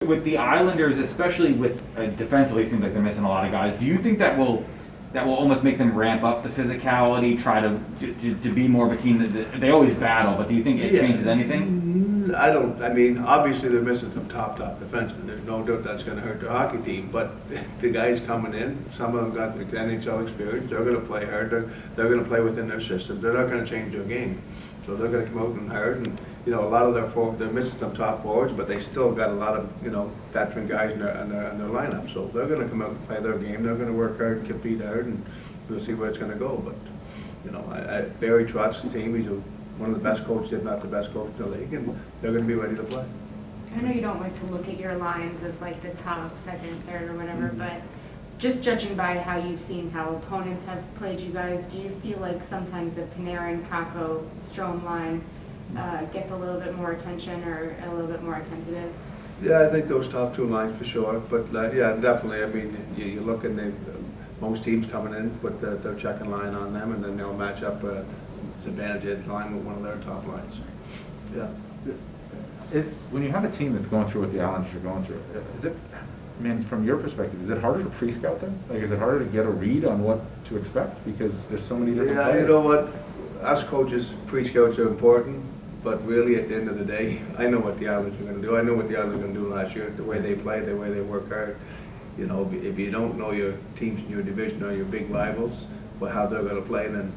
with the Islanders, especially with defensively, it seems like they're missing a lot of guys. Do you think that will almost make them ramp up the physicality, try to be more of a team that they always battle? But do you think it changes anything? I don't. I mean, obviously they're missing some top defensemen. There's no doubt that's going to hurt their hockey team. But the guys coming in, some of them got the NHL experience. They're going to play hard. They're going to play within their system. They're not going to change their game. So they're going to come out and hard. And you know, a lot of they're missing some top forwards, but they still got a lot of veteran guys in their lineup. So they're going to come out and play their game. They're going to work hard, compete hard, and we'll see where it's going to go. But Barry Trott's team. He's one of the best coaches, if not the best coach in the league, and they're going to be ready to play. I know you don't like to look at your lines as like the top, second, third, or whatever, but just judging by how you've seen how opponents have played you guys, do you feel like sometimes the Panarin, Kakko, Strome line gets a little bit more attention or a little bit more attentive? Yeah, I think those top two lines for sure. But yeah, definitely. I mean, you look and most teams coming in put their checking line on them, and then they'll match up its advantage line with one of their top lines. Yeah. When you have a team that's going through what the Islanders are going through, is it? I mean, from your perspective, is it harder to pre-scout them? Like, is it harder to get a read on what to expect because there's so many different players? You know what? Us coaches, pre-scouts are important, but really at the end of the day, I know what the Islanders are going to do. I know what the Islanders are going to do last year, the way they play, the way they work hard. You know, if you don't know your teams in your division or your big rivals, but how they're going to play, then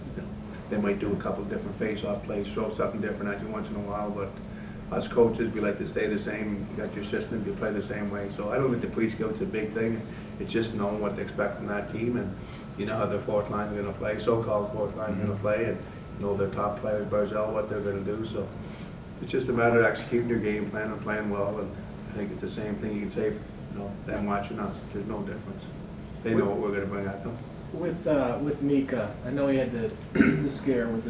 they might do a couple of different face-off plays, throw something different at you once in a while, but us coaches, we like to stay the same. You got your system, you play the same way. So I don't think the pre-scout's a big thing. It's just knowing what to expect from that team, and you know how their fourth line is going to play, so-called fourth line is going to play, and you know their top players, Barzell, what they're going to do. So it's just a matter of executing your game plan and playing well. And I think it's the same thing you can say, them watching us. There's no difference. They know what we're going to bring at them. With Mika, I know he had the scare with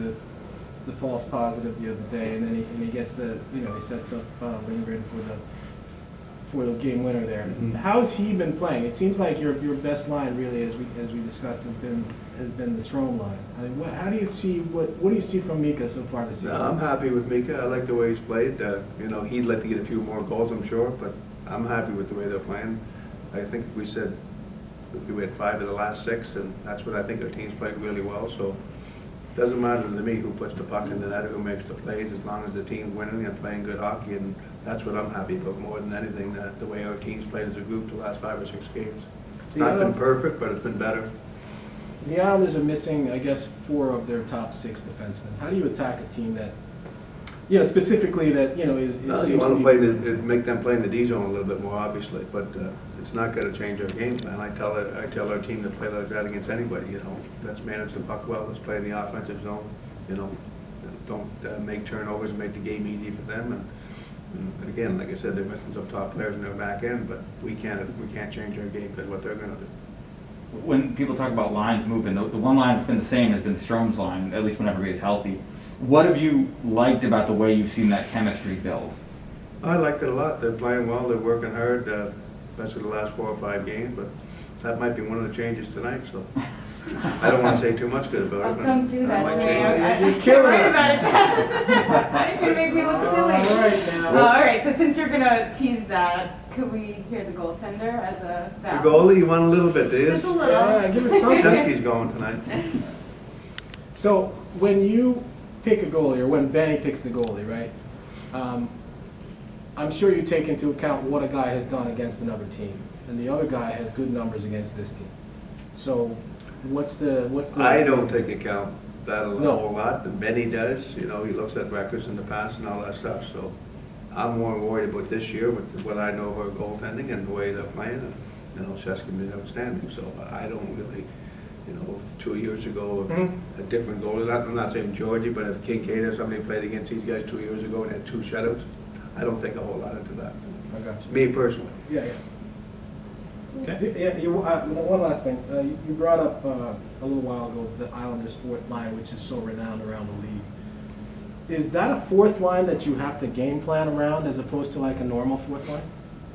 the false positive the other day, and then he gets he sets up Lindgren for the game winner there. Mm-hmm. How's he been playing? It seems like your best line really, as we discussed, has been the Strome line. I mean, how do you see what do you see from Mika so far this season? I'm happy with Mika. I like the way he's played. He'd like to get a few more goals, I'm sure, but I'm happy with the way they're playing. I think we said we had 5 of the last 6, and that's what I think our team's played really well. So it doesn't matter to me who puts the puck in the net or who makes the plays, as long as the team's winning and playing good hockey, and that's what I'm happy about more than anything, the way our team's played as a group the last 5 or 6 games. It's not been perfect, but it's been better. The Islanders are missing, I guess, 4 of their top 6 defensemen. How do you attack a team that, specifically that, is You want to play make them play in the D zone a little bit more, obviously, but it's not going to change our game plan. I tell our team to play like that against anybody. Let's manage the puck well. Let's play in the offensive zone. Don't make turnovers and make the game easy for them. And again, like I said, they're missing some top players in their back end, but we can't change our game because what they're going to do. When people talk about lines moving, the one line that's been the same has been Strome's line, at least when everybody's healthy. What have you liked about the way you've seen that chemistry build? I liked it a lot. They're playing well. They're working hard, especially the last 4 or 5 games. But that might be one of the changes tonight. So I don't want to say too much good about it. Oh, don't do that to me. You're I can't killing write us. about it. You're going to make me look silly. All right, now. All right, so since you're going to tease that, could we hear the goaltender as a The vow? goalie, you want a little bit, do you? Just a little. Yeah, give us something. Teskey's going tonight. So when you pick a goalie, or when Benny picks the goalie, right? I'm sure you take into account what a guy has done against another team, and the other guy has good numbers against this team. So what's the? I don't take account that a No. whole lot. And Benny does. He looks at records in the past and all that stuff. So I'm more worried about this year with what I know of our goaltending and the way they're playing. And Shesky's been outstanding. So I don't really. 2 years ago, a different goalie. I'm not saying Georgie, but if Kincaid or somebody played against these guys 2 years ago and had 2 shutouts, I don't think a whole lot into that. I got you. Me personally. Yeah. Okay. Yeah. One last thing. You brought up a little while ago the Islanders' 4th line, which is so renowned around the league. Is that a 4th line that you have to game plan around as opposed to like a normal 4th line?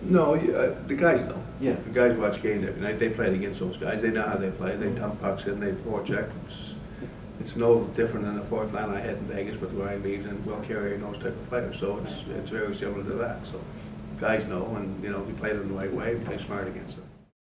No, the guys know. Yeah. The guys watch games every night. They played against those guys. They know how they play. They dump pucks in. They forecheck. It's no different than the 4th line I had in Vegas with Ryan Reeves and Will Carrier and those type of players. So it's very similar to that. So guys know, and, you know, we play them the right way, play smart against them.